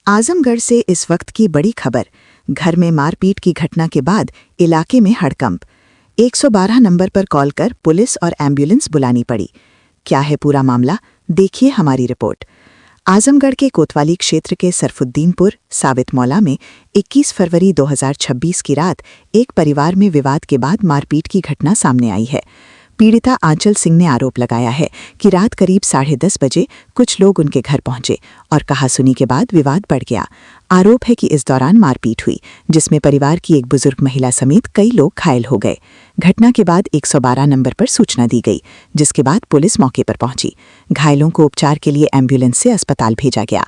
आजमगढ़ से इस वक्त की बड़ी खबर। घर में मारपीट की घटना के बाद इलाके में हड़कंप। 112 नंबर पर कॉल कर पुलिस और एम्बुलेंस बुलानी पड़ी। क्या है पूरा मामला, देखिए हमारी रिपोर्ट। आजमगढ़ के कोतवाली क्षेत्र के सरफुद्दीनपुर साबित मौला में 21 फरवरी 2026 की रात एक परिवार में विवाद के बाद मारपीट की घटना सामने आई है। पीड़िता आंचल सिंह ने आरोप लगाया है कि रात करीब 10:30 बजे कुछ लोग उनके घर पहुंचे और कहासुनी के बाद विवाद बढ़ गया। आरोप है कि इस दौरान मारपीट हुई, जिसमें परिवार की एक बुजुर्ग महिला समेत कई लोग घायल हो गए। घटना के बाद 112 नंबर पर सूचना दी गई, जिसके बाद पुलिस मौके पर पहुंची। घायलों को उपचार के लिए एम्बुलेंस से अस्पताल भेजा गया।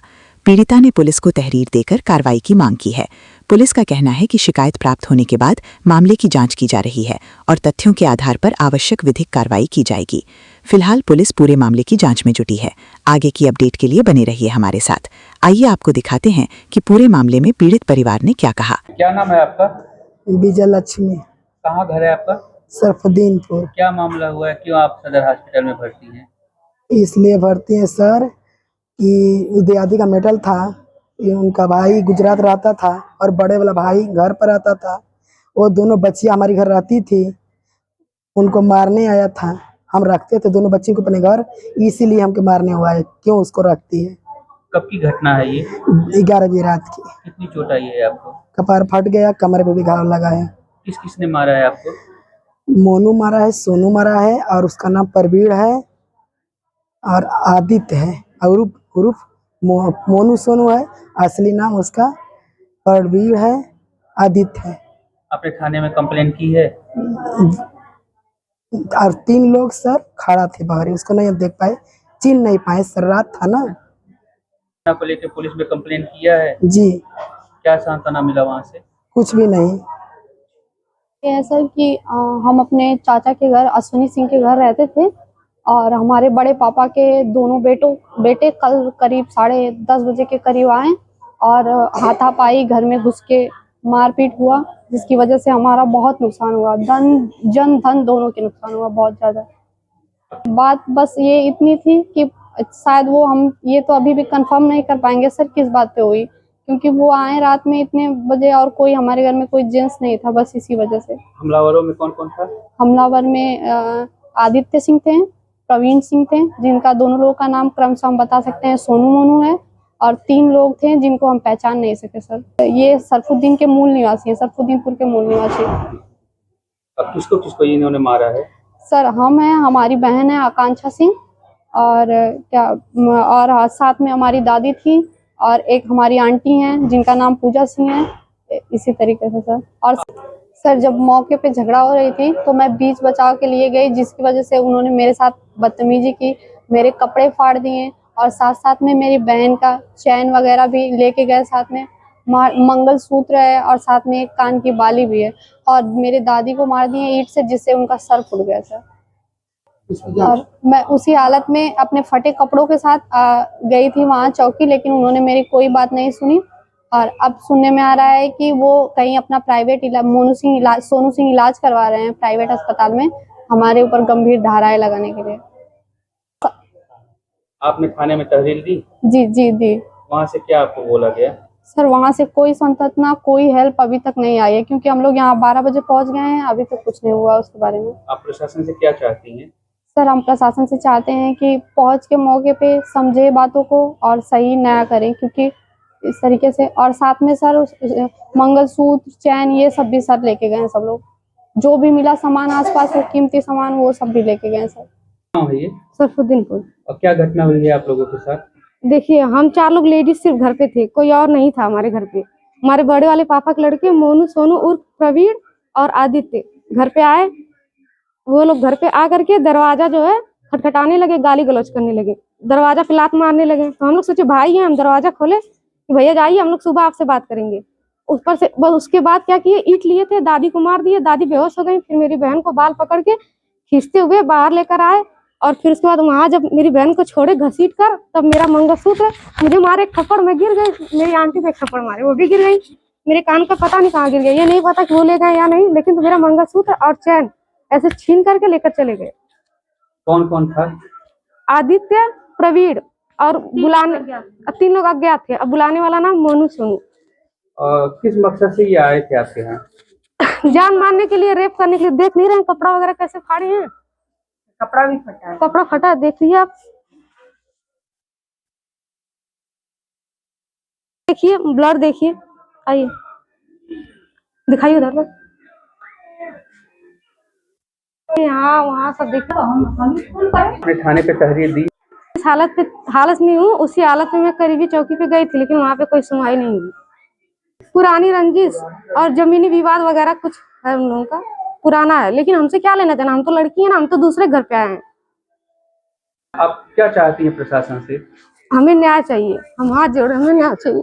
पीड़िता ने पुलिस को तहरीर देकर कार्रवाई की मांग की है। पुलिस का कहना है कि शिकायत प्राप्त होने के बाद मामले की जांच की जा रही है और तथ्यों के आधार पर आवश्यक विधिक कार्रवाई की जाएगी। फिलहाल पुलिस पूरे मामले की जांच में जुटी है। आगे की अपडेट के लिए बने रहिए हमारे साथ। आइए आपको दिखाते हैं कि पूरे मामले में पीड़ित परिवार ने क्या कहा। क्या नाम है आपका? विजय लक्ष्मी। कहाँ घर है आपका? सरफुद्दीनपुर। क्या मामला हुआ है, क्यों आप सदर हॉस्पिटल में भर्ती हैं? इसलिए भर्ती है सर कि उदयादी का मेडल था, ये उनका भाई गुजरात रहता था और बड़े वाला भाई घर पर रहता था। वो दोनों बच्चियां हमारी घर रहती थी, उनको मारने आया था। हम रखते थे दोनों बच्ची को अपने घर, इसीलिए हमको मारने हुआ है। क्यों उसको रखती है? कब की घटना है ये? 11 बजे रात की। कितनी चोट आई है आपको? कपार फट गया, कमर पे भी घाव लगा है। किस किस ने मारा है आपको? मोनू मारा है, सोनू मारा है और उसका नाम परवीर है और आदित्य है और उर्फ मोनू सोनू है। असली नाम उसका परवीर है, आदित्य है। आपने थाने में कंप्लेन की है? और 3 लोग सर खड़ा थे बाहर, उसको नहीं देख पाए, चिन्ह नहीं पाए सर, रात था ना। घटना को लेकर पुलिस में कंप्लेन किया है? जी। क्या सांत्वना मिला वहाँ से? कुछ भी नहीं। ये है सर कि हम अपने चाचा के घर अश्विनी सिंह के घर रहते थे और हमारे बड़े पापा के दोनों बेटे कल करीब 10:30 बजे के करीब आए और हाथापाई घर में घुस के मारपीट हुआ, जिसकी वजह से हमारा बहुत नुकसान हुआ। धन दोनों के नुकसान हुआ बहुत ज़्यादा। बात बस ये इतनी थी कि शायद वो, हम ये तो अभी भी कंफर्म नहीं कर पाएंगे सर किस बात पे हुई, क्योंकि वो आए रात में इतने बजे और कोई हमारे घर में कोई जेंट्स नहीं था, बस इसी वजह से। हमलावरों में कौन कौन था? हमलावर में आदित्य सिंह थे, प्रवीण सिंह थे, जिनका दोनों लोगों का नाम क्रमशः हम बता सकते हैं, सोनू मोनू है, और 3 लोग थे जिनको हम पहचान नहीं सके सर। ये सरफुद्दीन के मूल निवासी हैं, सरफुद्दीनपुर के मूल निवासी। अब किसको किसको इन्होंने मारा है? सर हम हैं, हमारी बहन है आकांक्षा सिंह और साथ में हमारी दादी थी और एक हमारी आंटी हैं जिनका नाम पूजा सिंह है। इसी तरीके से सर। और सर जब मौके पे झगड़ा हो रही थी तो मैं बीच बचाव के लिए गई, जिसकी वजह से उन्होंने मेरे साथ बदतमीजी की, मेरे कपड़े फाड़ दिए और साथ साथ में मेरी बहन का चैन वगैरह भी लेके गए, साथ में मंगलसूत्र है और साथ में एक कान की बाली भी है, और मेरे दादी को मार दिए ईंट से, जिससे उनका सर फूट गया सर। और मैं उसी हालत में अपने फटे कपड़ों के साथ गई थी वहाँ चौकी, लेकिन उन्होंने मेरी कोई बात नहीं सुनी। और अब सुनने में आ रहा है कि वो कहीं अपना प्राइवेट सोनू सिंह इलाज करवा रहे हैं प्राइवेट अस्पताल में, हमारे ऊपर गंभीर धाराएं लगाने के लिए। आपने थाने में तहरीर दी? जी जी दी। वहाँ से क्या आपको बोला गया? सर वहाँ से कोई सांत्वना, कोई हेल्प अभी तक नहीं आई है, क्योंकि हम लोग यहाँ 12 बजे पहुँच गए हैं, अभी तक कुछ नहीं हुआ उसके बारे में। आप प्रशासन से क्या चाहती हैं? सर हम प्रशासन से चाहते हैं कि पहुंच के मौके पे समझे बातों को और सही न्याय करें, क्योंकि इस तरीके से। और साथ में सर मंगलसूत्र, चैन, ये सब भी सर लेके गए हैं सब लोग, जो भी मिला सामान आसपास वो कीमती सामान, वो सब भी लेके गए सर। कहाँ है ये? सरफुद्दीनपुर। और क्या घटना हुई है आप लोगों के साथ? देखिए हम 4 लोग लेडीज सिर्फ घर पे थे, कोई और नहीं था हमारे घर पे। हमारे बड़े वाले पापा के लड़के मोनू सोनू उर्फ प्रवीण और आदित्य घर पे आए। वो लोग घर पे आ करके दरवाजा जो है खटखटाने लगे, गाली गलौज करने लगे, दरवाजा पे लात मारने लगे। तो हम लोग सोचे भाई हैं, हम दरवाजा खोले कि भैया जाइए, हम लोग सुबह आपसे बात करेंगे। ऊपर से बस उसके बाद क्या किए, ईंट लिए थे, दादी को मार दिए, दादी बेहोश हो गई। फिर मेरी बहन को बाल पकड़ के खींचते हुए बाहर लेकर आए और फिर उसके बाद वहाँ जब मेरी बहन को छोड़े घसीट कर, तब मेरा मंगलसूत्र मुझे मारे, एक थप्पड़ में गिर गई। मेरी आंटी को एक थप्पड़ मारे, वो भी गिर गई। मेरे कान का पता नहीं कहाँ गिर गया, ये नहीं पता कि वो ले गए या नहीं, लेकिन तो मेरा मंगलसूत्र और चैन ऐसे छीन करके लेकर चले गए। कौन कौन था? आदित्य, प्रवीण और बुलाने 3 लोग अज्ञात थे। अब बुलाने वाला नाम मोनू सोनू। और किस मकसद से ये आए थे आपके यहाँ? जान मारने के लिए, रेप करने के लिए। देख नहीं रहे हैं कपड़ा वगैरह कैसे फाड़े हैं? कपड़ा भी फटा है। कपड़ा फटा है, देख लीजिए आप। देखिए ब्लड, देखिए, आइए दिखाइए उधर पर। यहाँ वहाँ सब देखिए। अपने थाने पे तहरीर दी? इस हालत नहीं हूँ, उसी हालत में मैं करीबी चौकी पे गई थी, लेकिन वहाँ पे कोई सुनवाई नहीं हुई। पुरानी रंजिश और जमीनी विवाद वगैरह कुछ है उन लोगों का, पुराना है। लेकिन हमसे क्या लेना देना, हम तो लड़की है ना, हम तो दूसरे घर पे आए हैं। आप क्या चाहती हैं प्रशासन से? हमें न्याय चाहिए, हम हाथ जोड़े, हमें न्याय चाहिए।